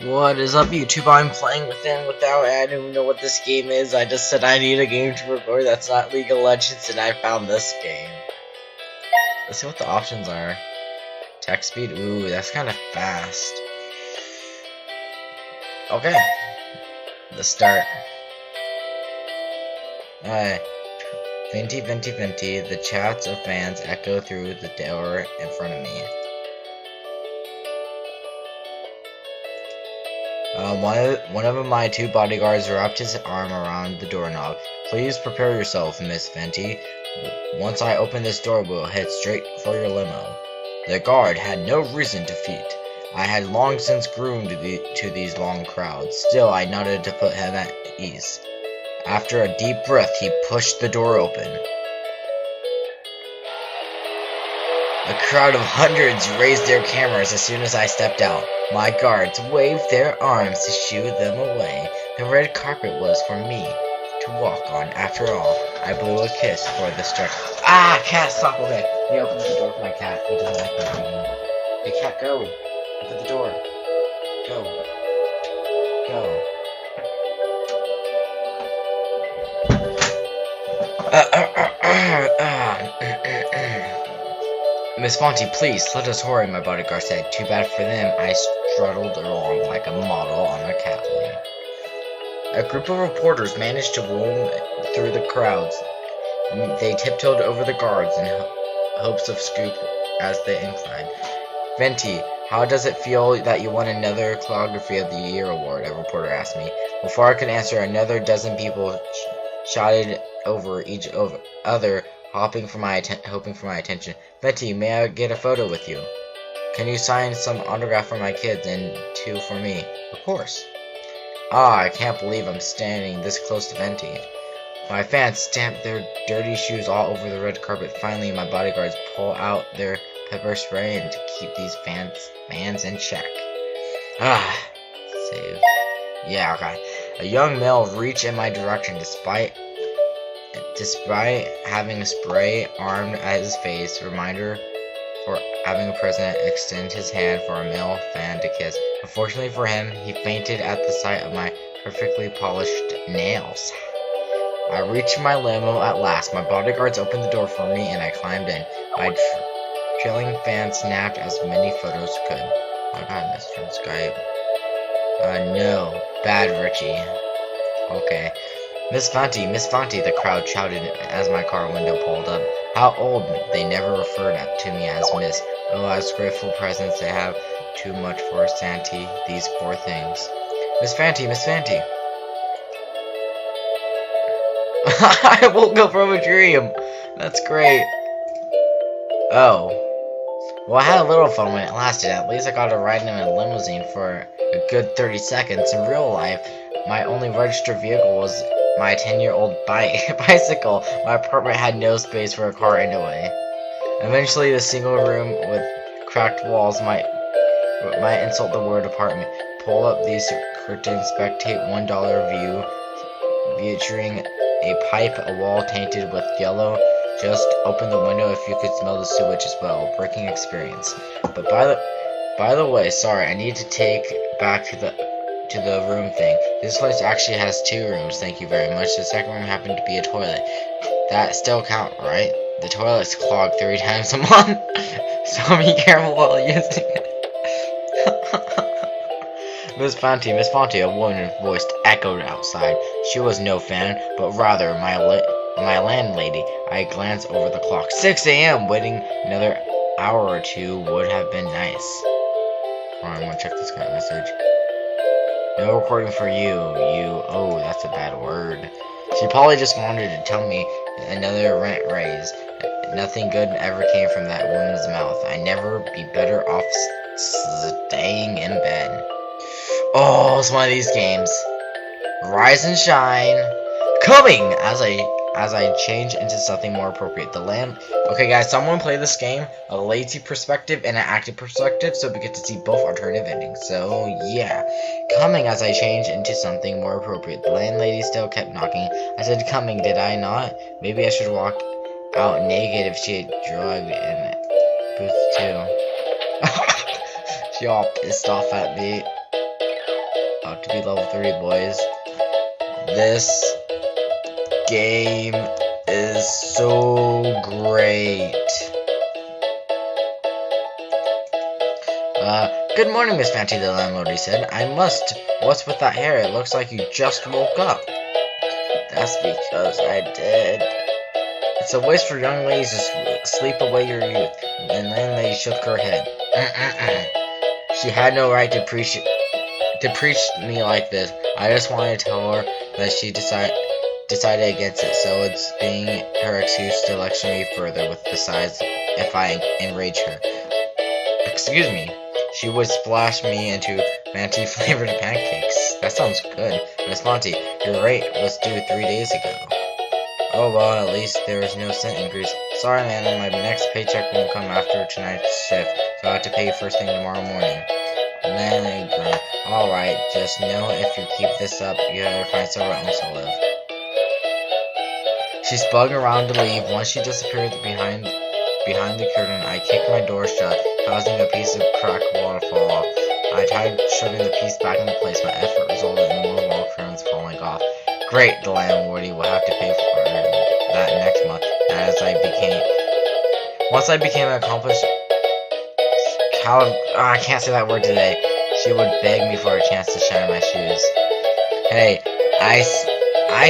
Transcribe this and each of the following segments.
What is up, YouTube? I'm playing without. I don't even know what this game is. I just said I need a game to record that's not League of Legends, and I found this game. Let's see what the options are. Text speed? Ooh, that's kind of fast. Okay. Let's start. Venti, Venti, Venti. The chats of fans echo through the door in front of me. One of my two bodyguards wrapped his arm around the doorknob. Please prepare yourself, Miss Venti. Once I open this door, we'll head straight for your limo. The guard had no reason to feed. I had long since groomed to these long crowds. Still, I nodded to put him at ease. After a deep breath, he pushed the door open. A crowd of hundreds raised their cameras as soon as I stepped out. My guards waved their arms to shoo them away. The red carpet was for me to walk on. After all, I blew a kiss for the start. Ah, cat, stop, okay. Let me open the door for my cat. He doesn't like me anymore. Hey, cat, go. Open the door. Go. Go. Miss Fonty, please, let us hurry, my bodyguard said. Too bad for them, I strutted along like a model on a catwalk. A group of reporters managed to roam through the crowds. They tiptoed over the guards in hopes of scoop as they inclined. Venti, how does it feel that you won another Choreography of the Year award? A reporter asked me. Before I could answer, another dozen people shouted over each other, hoping for my attention. Venti, may I get a photo with you? Can you sign some autograph for my kids and two for me? Of course. Ah, I can't believe I'm standing this close to Venti. My fans stamped their dirty shoes all over the red carpet. Finally, my bodyguards pull out their pepper spray and to keep these fans in check. Ah, save. Yeah, okay. A young male reached in my direction despite having a spray armed at his face. Reminder for having a president extend his hand for a male fan to kiss. Unfortunately for him, he fainted at the sight of my perfectly polished nails. I reached my limo at last. My bodyguards opened the door for me and I climbed in. My trailing fan snapped as many photos could. I got message on Skype. No. Bad Richie. Okay. Miss Fonty, the crowd shouted as my car window pulled up. How old? They never referred to me as Miss. Oh, I was grateful presents they have too much for Santy, these poor things. Miss Fanty. I woke up from a dream. That's great. Oh. Well, I had a little fun when it lasted. At least I got to ride in a limousine for a good 30 seconds. In real life, my only registered vehicle was my 10-year-old bicycle. My apartment had no space for a car anyway. Eventually, the single room with cracked walls might insult the word apartment. Pull up these curtains, spectate $1 view featuring a pipe, a wall tainted with yellow. Just open the window if you could smell the sewage as well. Breaking experience. But by the way, sorry, I need to take back to the room thing. This place actually has 2 rooms, thank you very much. The second room happened to be a toilet. That still count, right? The toilet's clogged 3 times a month, so be careful while using it. Miss Fonty, a woman's voice echoed outside. She was no fan, but rather my landlady. I glanced over the clock. 6 a.m. Waiting another hour or 2 would have been nice. Alright, I'm gonna check this guy's message. No recording for you. Oh, that's a bad word. She probably just wanted to tell me another rent raise. Nothing good ever came from that woman's mouth. I'd never be better off staying in bed. Oh, it's one of these games. Rise and shine. Coming as I change into something more appropriate. Okay, guys, someone play this game, a lazy perspective and an active perspective, so we get to see both alternative endings. So, yeah. Coming as I change into something more appropriate. The landlady still kept knocking. I said, coming, did I not? Maybe I should walk out naked if she had drugged and boots too. She all pissed off at me. about to be level 30, boys. This game is so great. Good morning, Miss Fanty, the landlord, he said. What's with that hair? It looks like you just woke up. That's because I did. It's a waste for young ladies to sleep away your youth. The landlady shook her head. She had no right to preach me like this. I just wanted to tell her that she decided against it, so it's being her excuse to lecture me further with besides if I enrage her. Excuse me. She would splash me into Fanty flavored pancakes. That sounds good. Miss Monty, your rate was due 3 days ago. Oh well, at least there was no cent increase. Sorry, man, my next paycheck won't come after tonight's shift, so I have to pay you first thing tomorrow morning. Then I alright, just know if you keep this up, you gotta find somewhere else to live. She spun around to leave. Once she disappeared behind the curtain, I kicked my door shut, causing a piece of cracked wall to fall off. I tried shoving the piece back into place. My effort resulted in more wall curtains falling off. Great, the landlady will have to pay for that next month. Once I became an accomplished I can't say that word today. She would beg me for a chance to shine my shoes. Hey, I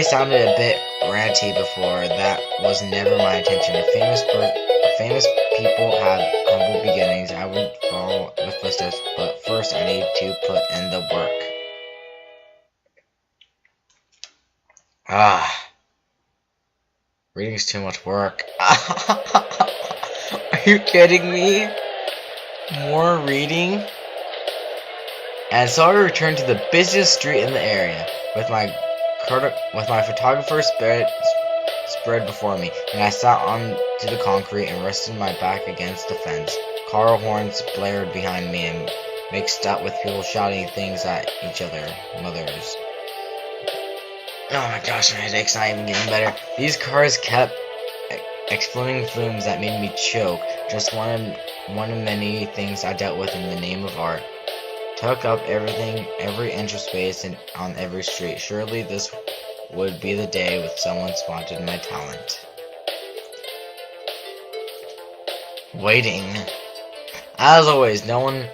sounded a bit ranty before. That was never my intention. Famous people have humble beginnings. I would follow the footsteps, but first I need to put in the work. Reading's too much work. Are you kidding me? More reading? And so I returned to the busiest street in the area with my photographer spread before me, and I sat onto the concrete and rested my back against the fence. Car horns blared behind me and mixed up with people shouting things at each other. Mothers. Oh my gosh, my headache's not even getting better. These cars kept exploding fumes that made me choke. Just one of many things I dealt with in the name of art. Took up every inch of space on every street. Surely this would be the day when someone spotted my talent. Waiting. As always, no one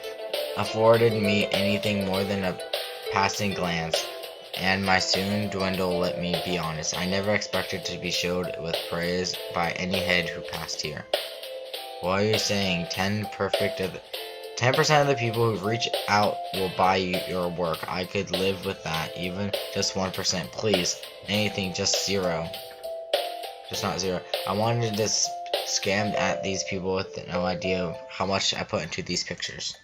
afforded me anything more than a passing glance, and my soon dwindle, let me be honest. I never expected to be showed with praise by any head who passed here. What are you saying? 10% of the people who reach out will buy your work. I could live with that. Even just 1%. Please. Anything, just zero. Just not zero. I wanted to scam at these people with no idea how much I put into these pictures.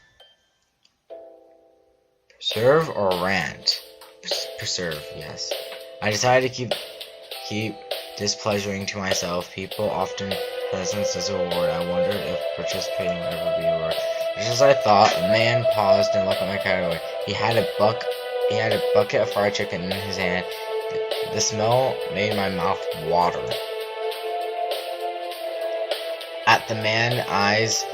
Preserve or rant? Preserve, yes. I decided to keep displeasuring to myself. People often presents as a reward. I wondered if participating would ever be a reward. Just as I thought, the man paused and looked at my category. He had a bucket of fried chicken in his hand. The smell made my mouth water. At the man eyes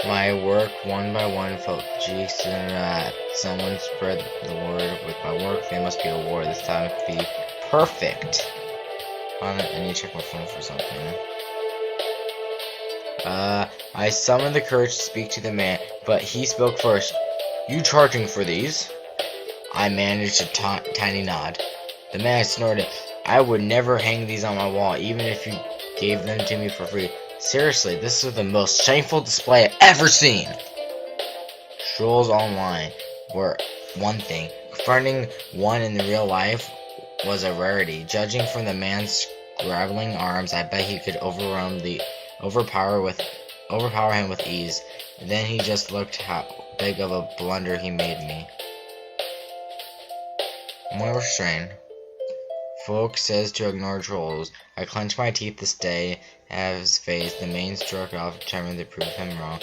my work one by one felt cheeks and someone spread the word. With my work, they must be a reward. This time it could be perfect. I need to check my phone for something. I summoned the courage to speak to the man, but he spoke first. You charging for these? I managed a tiny nod. The man snorted. I would never hang these on my wall, even if you gave them to me for free. Seriously, this is the most shameful display I've ever seen. Trolls online were one thing. Confronting one in the real life was a rarity. Judging from the man's grappling arms, I bet he could overpower him with ease. Then he just looked how big of a blunder he made me. More restraint. Folk says to ignore trolls. I clenched my teeth to stay out of his face. The man struck off, determined to prove him wrong.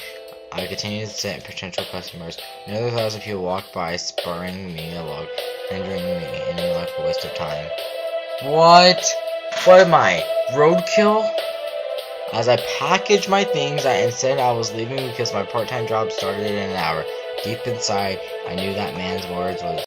I continued to set potential customers. Another 1,000 people walked by, spurring me along, hindering me, ending like a waste of time. What? What am I? Roadkill? As I packaged my things, and said I was leaving because my part-time job started in an hour. Deep inside, I knew that man's words was